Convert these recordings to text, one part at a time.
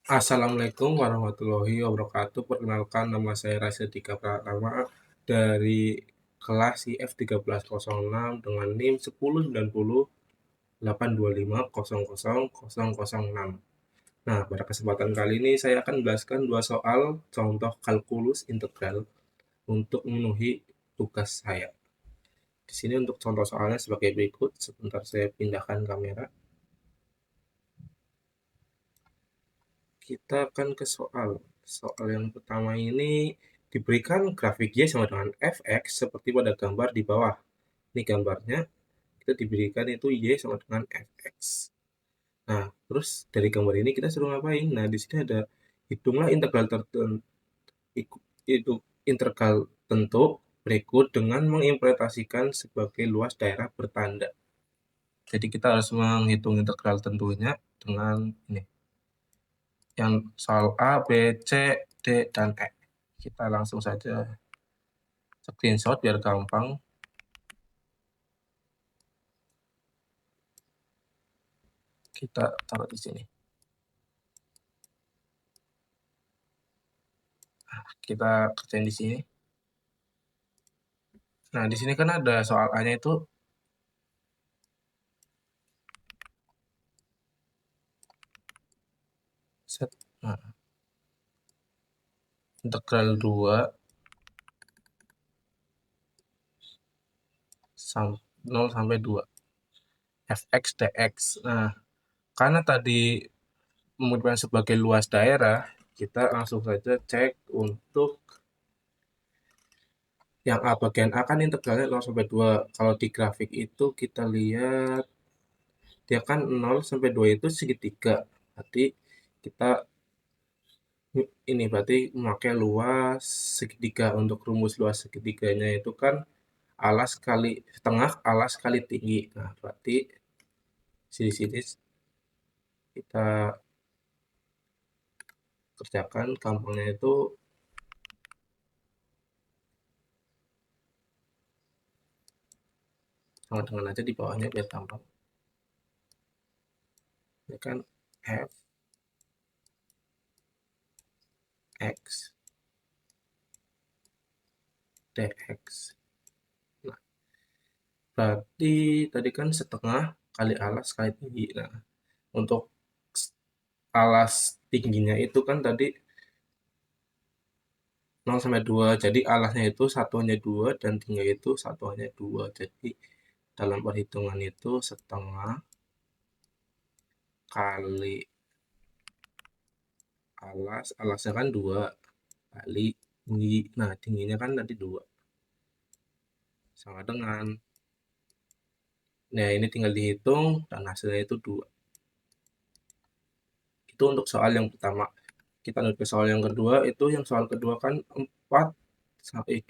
Assalamualaikum warahmatullahi wabarakatuh. Perkenalkan, nama saya Rasya Pratama dari kelas IF1306 dengan NIM 109082500006. Nah, pada kesempatan kali ini saya akan menjelaskan dua soal contoh kalkulus integral untuk memenuhi tugas saya. Di sini untuk contoh soalnya sebagai berikut. Sebentar saya pindahkan kamera. Kita akan ke soal. Soal yang pertama ini diberikan grafik Y sama dengan fx seperti pada gambar di bawah. Ini gambarnya, kita diberikan itu Y sama dengan fx. Nah, terus dari gambar ini kita suruh ngapain? Nah, di sini ada hitunglah integral tertentu, itu integral tentu berikut dengan mengimplementasikan sebagai luas daerah bertanda. Jadi kita harus menghitung integral tentunya dengan ini. Yang soal A, B, C, D, dan E. Kita langsung saja screenshot biar gampang. Kita taruh di sini. Nah, kita kerjain di sini. Nah, di sini kan ada soal A-nya itu set. Nah, integral 2 0 sampai 2 fx dx. Nah, karena tadi membutuhkan sebagai luas daerah, kita langsung saja cek untuk yang A. Bagian A kan integralnya 0 sampai 2. Kalau di grafik itu kita lihat dia kan 0 sampai 2 itu segitiga. Berarti kita ini berarti memakai luas segitiga. Untuk rumus luas segitiganya itu kan alas kali setengah alas kali tinggi. Nah, berarti sini-sini kita kerjakan gampangnya itu sama dengan aja di bawahnya biar gampang. Ini kan f x dx. Nah, berarti tadi kan setengah kali alas kali tinggi. Nah, untuk alas tingginya itu kan tadi 0 sampai 2. Jadi alasnya itu satuannya 2 dan tingginya itu satuannya 2. Jadi dalam perhitungan itu setengah kali alasnya kan 2 kali tinggi. Nah, tingginya kan tadi 2. Sama dengan, nah ini tinggal dihitung dan hasilnya itu 2. Itu untuk soal yang pertama. Kita lanjut ke soal yang kedua. Itu yang soal kedua kan 2 sampai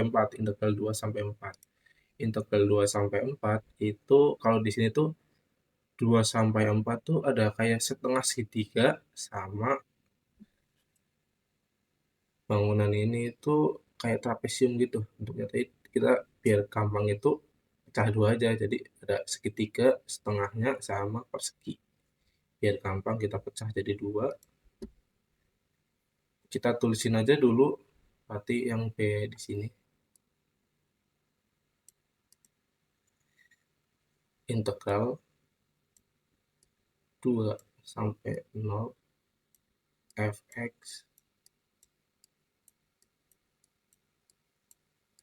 4, integral 2 sampai 4. Integral 2 sampai 4 itu kalau di sini tuh 2 sampai 4 tuh ada kayak setengah segitiga sama bangunan ini itu kayak trapesium gitu. Untuk nyatain kita biar gampang itu pecah dua aja. Jadi ada segitiga, setengahnya sama persegi. Biar gampang kita pecah jadi 2. Kita tulisin aja dulu berarti yang B di sini. Integral 2 sampai 0 fx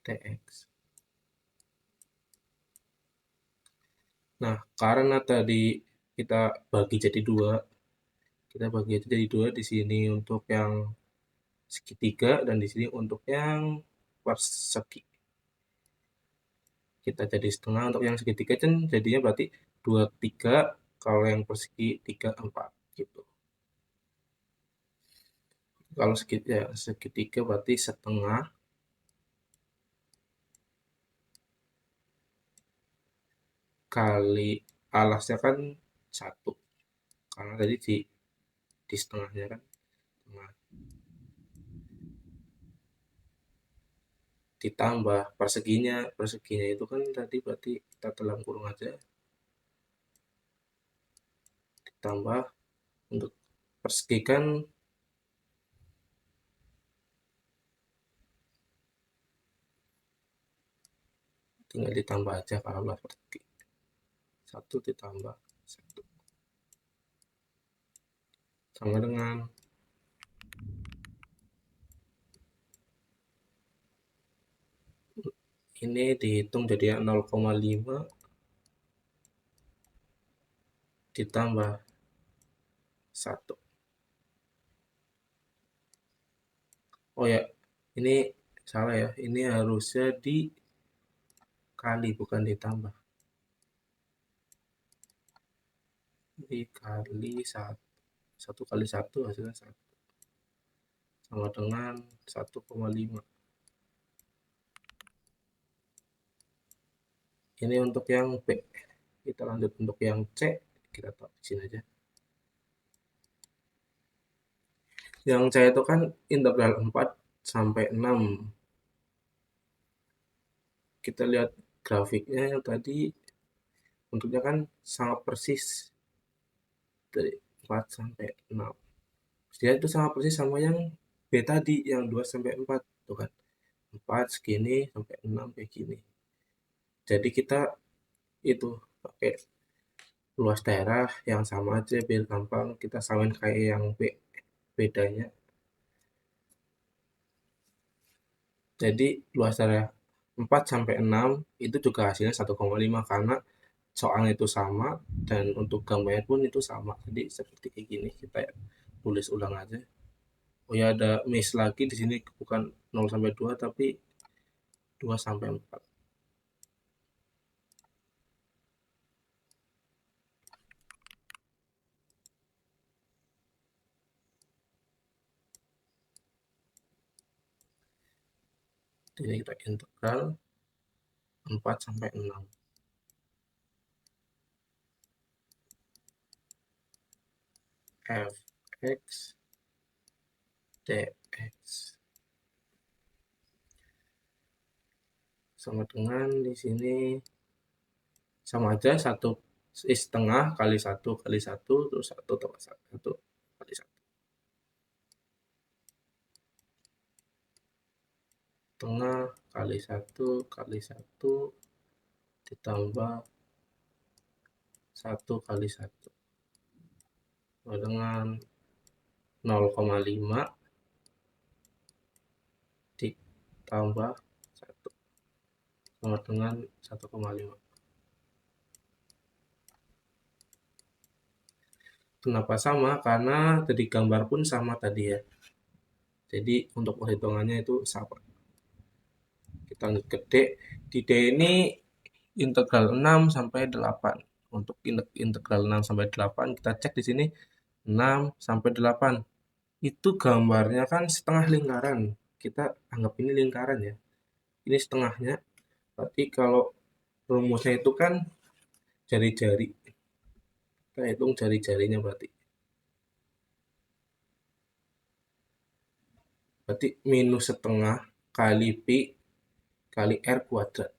dx. Nah, karena tadi kita bagi jadi 2, kita bagi aja jadi 2 di sini untuk yang segitiga dan di sini untuk yang persegi. Kita jadi setengah untuk yang segitiga kan jadinya berarti 2 3, kalau yang persegi 3 4 gitu. Kalau segitiga berarti setengah kali alasnya kan 1. Karena tadi di setengahnya kan setengah. Ditambah perseginya itu kan tadi berarti kita dalam kurung aja, ditambah untuk persegikan tinggal ditambah aja kalau persegi. 1 ditambah 1 sama dengan ini dihitung jadi 0,5 ditambah 1. Oh ya, ini salah ya. Ini harusnya dikali bukan ditambah. Dikali 1. 1 kali 1 hasilnya 1. Sama dengan 1,5. Ini untuk yang B. Kita lanjut untuk yang C. Kita taruh di sini aja. Yang C itu kan integral 4 sampai 6. Kita lihat grafiknya yang tadi bentuknya kan sangat persis dari 4 sampai 6. Dia itu sangat persis sama yang B tadi yang 2 sampai 4 tuh kan. 4 segini sampai 6 kayak gini. Jadi kita itu pakai luas daerah yang sama aja biar gampang kita samain kayak yang B. Bedanya jadi luas daerah 4 sampai 6 itu juga hasilnya 1,5 karena soalnya itu sama dan untuk gambarnya pun itu sama. Jadi seperti kayak gini kita tulis ulang aja. Oh ya ada miss lagi di sini bukan 0 sampai 2 tapi 2 sampai 4. Jadi kita integral 4 sampai 6. Fx dx sama dengan di sini sama aja 1 setengah kali 1 kali 1 terus 1 tambah 1 kali 1 setengah kali 1 kali 1 ditambah 1 kali 1 sama dengan 0,5 ditambah 1 sama dengan 1,5. Kenapa sama? Karena dari gambar pun sama tadi ya. Jadi untuk perhitungannya itu sama. Kita lanjut ke D. Di D ini integral 6 sampai 8. Untuk integral 6 sampai 8 kita cek di sini 6 sampai 8. Itu gambarnya kan setengah lingkaran. Kita anggap ini lingkaran ya. Ini setengahnya. Berarti kalau rumusnya itu kan jari-jari. Kita hitung jari-jarinya berarti. Berarti minus setengah kali Pi kali R kuadrat.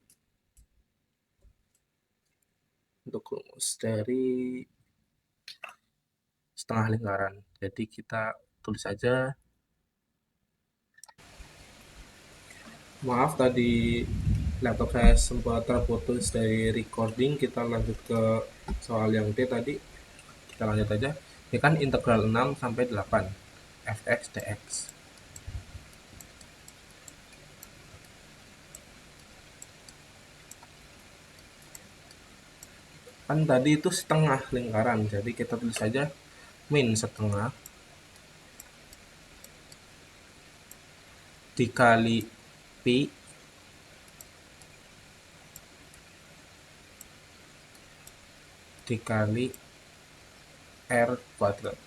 Untuk rumus dari setengah lingkaran. Jadi kita tulis saja. Maaf tadi laptop saya sempat terputus dari recording. Kita lanjut ke soal yang D tadi. Kita lanjut aja. Ini kan integral 6 sampai 8 fx dx. Kan tadi itu setengah lingkaran. Jadi kita tulis saja min setengah dikali pi dikali R kuadrat.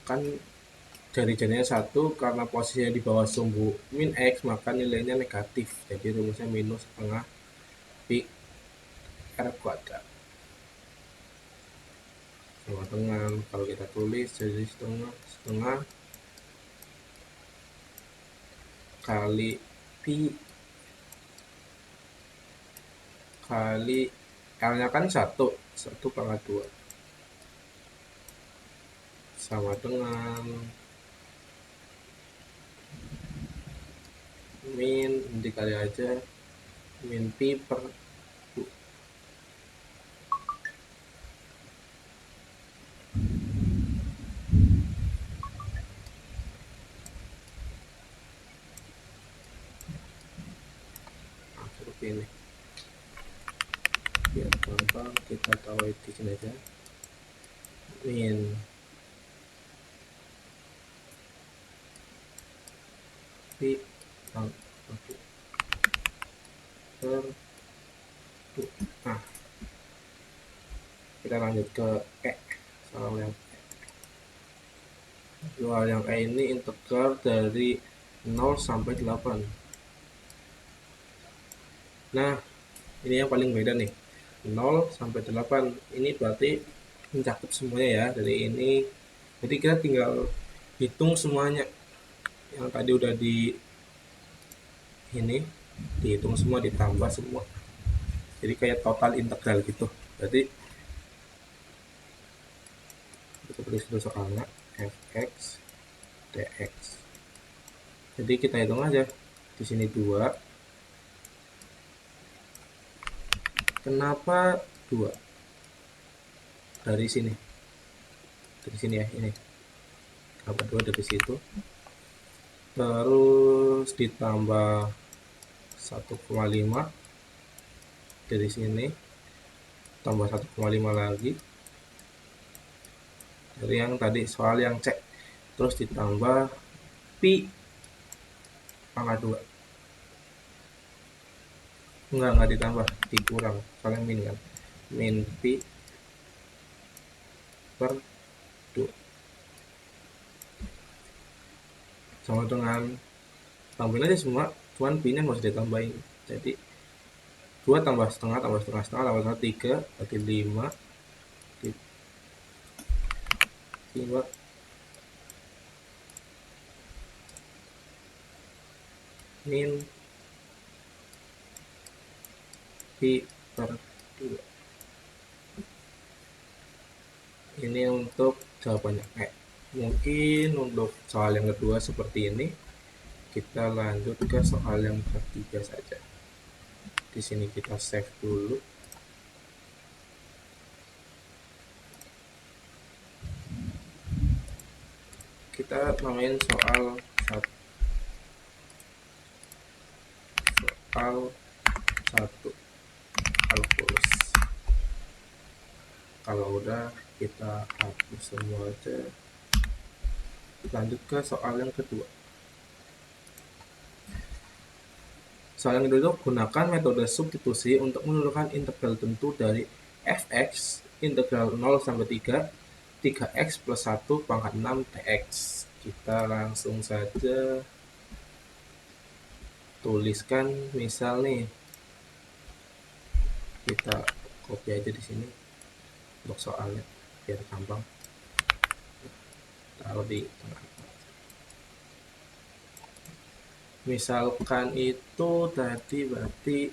Kan jari-jarinya 1 karena posisinya di bawah sumbu min X maka nilainya negatif. Jadi rumusnya minus setengah pi R kuadrat. Sama dengan kalau kita tulis jadi setengah kali pi kali L-nya kan 1 pangkat 2 sama dengan min, dikali aja min pi per 2. Nah, seperti ini. Biar gampang kita tahu di sini aja. Min pi pangkat 1 per 2. Nah, kita lanjut ke E. Soal yang E ini integral dari 0 sampai 8. Nah, ini yang paling beda nih. 0 sampai 8. Ini berarti mencakup semuanya ya dari ini. Jadi kita tinggal hitung semuanya. Yang tadi udah ini dihitung semua, ditambah semua. Jadi kayak total integral gitu. Jadi kita tulis dulu soalnya fx dx. Jadi kita hitung aja. Di sini 2. Kenapa 2? Dari sini. Dari sini ya, ini. Kenapa 2 dari situ? Terus ditambah 1,5 dari sini, tambah 1,5 lagi dari yang tadi soal yang C, terus ditambah pi pangkat 2. Enggak ditambah, dikurang, soalnya min kan, min pi per 2 sama dengan, tambahin aja semua, cuman pi nya nggak usah ditambahin. Jadi 2 tambah setengah tambah 3, berarti 5 min pi per 2. Ini untuk jawabannya E. Mungkin untuk soal yang kedua seperti ini. Kita lanjut ke soal yang ketiga saja. Di sini kita save dulu. Kita namain soal 1. Kalkulus. Kalau udah kita hapus semua aja. Lanjut ke soal yang kedua. Soal yang kedua, gunakan metode substitusi untuk menentukan integral tentu dari fx integral 0 sampai 3 3x plus 1 pangkat 6 dx. Kita langsung saja tuliskan, misal nih, kita copy aja di sini untuk soalnya biar gampang, taruh di tengah. Misalkan itu tadi berarti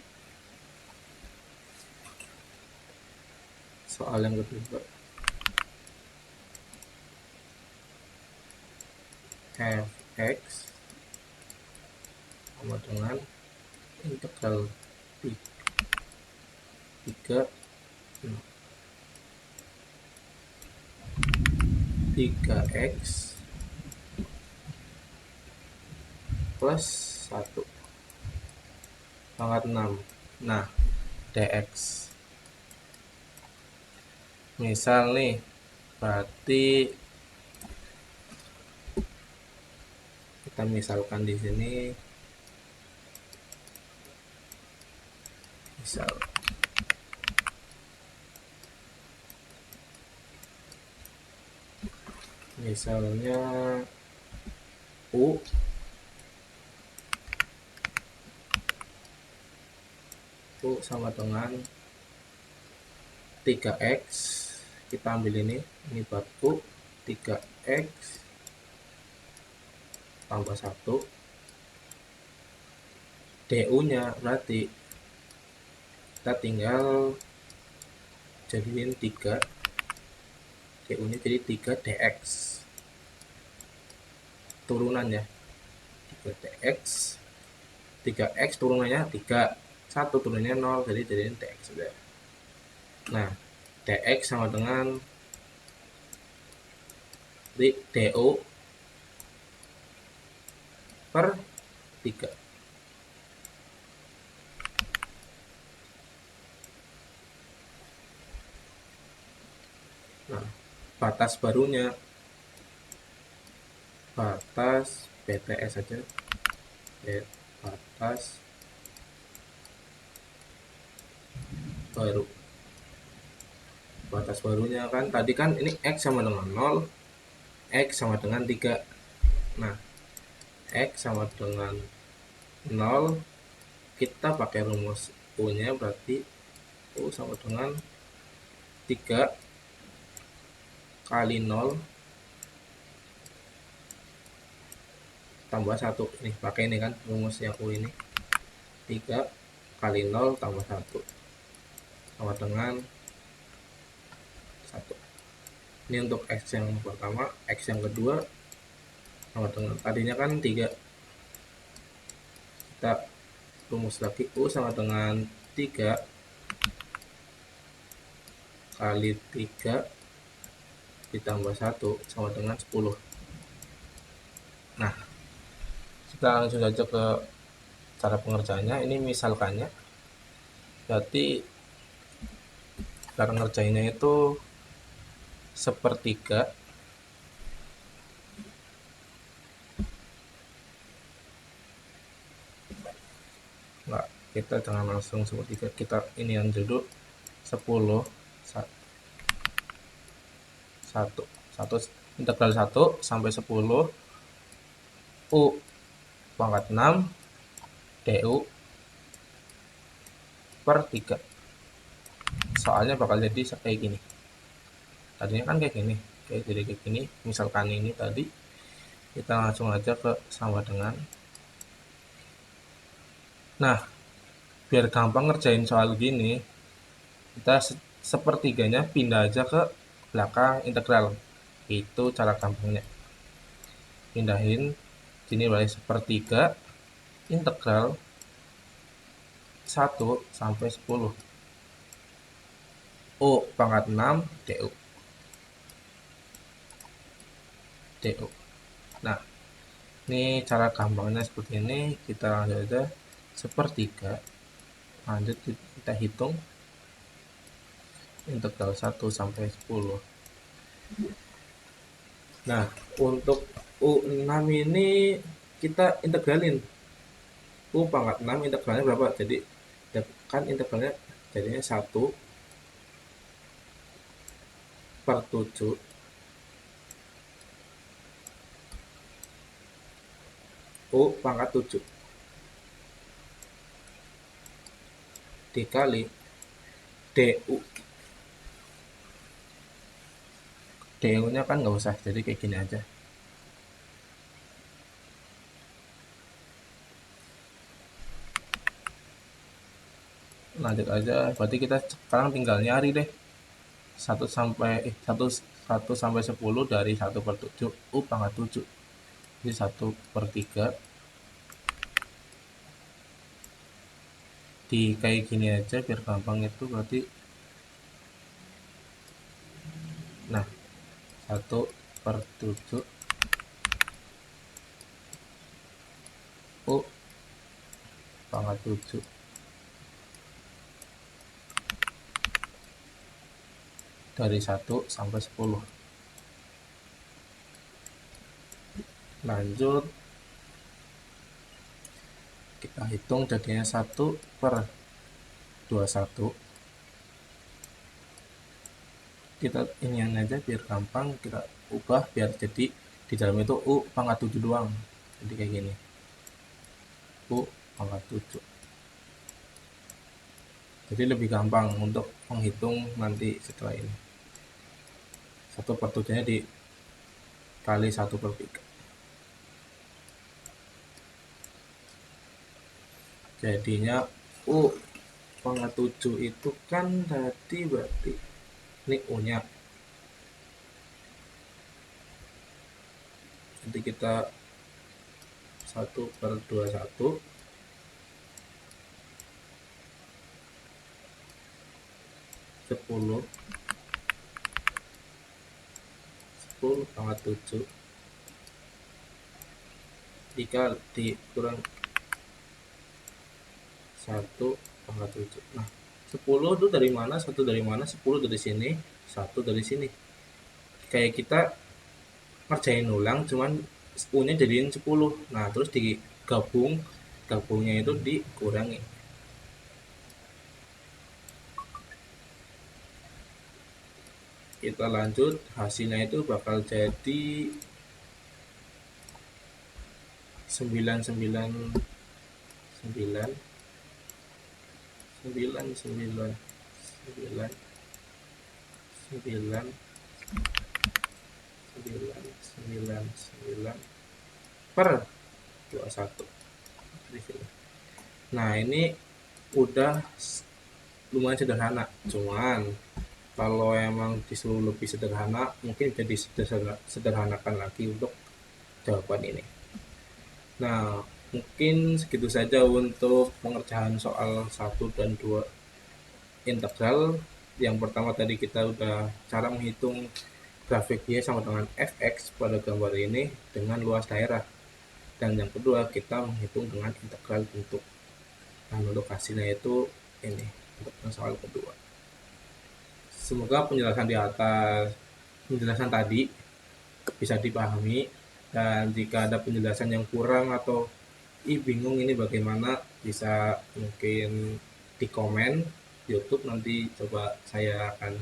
soal yang kedua, fx sama dengan integral 3x plus 1 pangkat 6. Nah, dx. Misal nih, berarti kita misalkan di sini, misalnya U sama dengan 3x, kita ambil ini buat U, 3x tambah 1, du nya berarti kita tinggal jadiin 3, DU nya jadi 3 DX turunan ya, 3 DX, 3X turunannya 3, 1 turunannya 0, jadi jadiin DX sudah. Nah, DX sama dengan DO per 3. Nah, batas barunya, batas BTS saja, batas baru. Batas barunya kan tadi kan ini X sama dengan 0, X sama dengan 3. Nah, X sama dengan 0, kita pakai rumus U nya berarti U sama dengan 3 kali 0 tambah 1. Nih pakai ini kan rumus yang U ini, 3 kali 0 tambah 1 sama dengan 1. Ini untuk X yang pertama. X yang kedua sama dengan tadinya kan 3, kita rumus lagi U sama dengan 3 kali 3 ditambah 1 sama dengan 10. Nah, kita langsung saja ke cara pengerjaannya. Ini misalkannya, berarti cara ngerjainnya itu sepertiga enggak, kita jangan langsung sepertiga, kita ini yang dulu 10 1 integral 1 sampai 10 U pangkat 6 DU per 3. Soalnya bakal jadi kayak gini. Tadinya kan kayak gini, jadi kayak gini. Misalkan ini tadi, kita langsung aja ke sama dengan. Nah, biar gampang ngerjain soal gini, kita sepertiganya pindah aja ke belakang integral. Itu cara gampangnya. Pindahin sini balik sepertiga integral 1 sampai 10 U pangkat 6 DU. Nah, ini cara gampangnya seperti ini. Kita lanjut aja sepertiga, lanjut kita hitung integral 1 sampai 10. Nah, untuk U6 ini kita integralin. U pangkat 6 integralnya berapa? Jadi kan integralnya jadinya 1 per 7 U pangkat 7 dikali DU. DU nya kan nggak usah, jadi kayak gini aja. Lanjut aja, berarti kita sekarang tinggal nyari deh 1 sampai 10 dari 1 per 7 U pangkat 7. Jadi 1 per 3 di kayak gini aja biar gampang. Itu berarti, nah, 1 per 7 U pangkat 7 dari 1 sampai 10. Lanjut kita hitung jadinya 1 per 21. Kita inian aja biar gampang, kita ubah biar jadi di dalam itu U pangkat 7 doang. Jadi kayak gini, U pangkat 7. Jadi lebih gampang untuk menghitung nanti setelah ini. 1 per 7 nya dikali 1 per 3. Jadinya U pangkat 7 itu kan tadi berarti ini U-nya. Nanti kita 1/21 10 pangkat 7 dikurang 1/7. Nah, 10 itu dari mana? 1 dari mana? 10 dari sini, 1 dari sini. Kayak kita ngerjain ulang cuman U-nya jadiin 10. Nah, terus gabungnya itu dikurangi. Kita lanjut, hasilnya itu bakal jadi 999 9 9 9 9 9 9 per 21 di sini. Nah, ini udah lumayan sederhana, cuman kalau emang disuruh lebih sederhana mungkin bisa disederhanakan lagi untuk jawaban ini. Nah, mungkin segitu saja untuk pengerjaan soal 1 dan 2 integral. Yang pertama tadi kita udah cara menghitung grafik Y sama dengan fx pada gambar ini dengan luas daerah. Dan yang kedua kita menghitung dengan integral bentuk. Nah, untuk hasilnya itu ini untuk soal kedua. Semoga penjelasan tadi bisa dipahami, dan jika ada penjelasan yang kurang atau bingung ini bagaimana, bisa mungkin di komen YouTube, nanti coba saya akan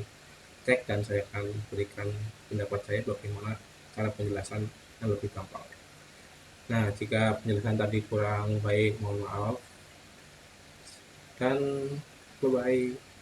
cek dan saya akan berikan pendapat saya bagaimana cara penjelasan yang lebih gampang. Nah, jika penjelasan tadi kurang baik mohon maaf, dan bye bye.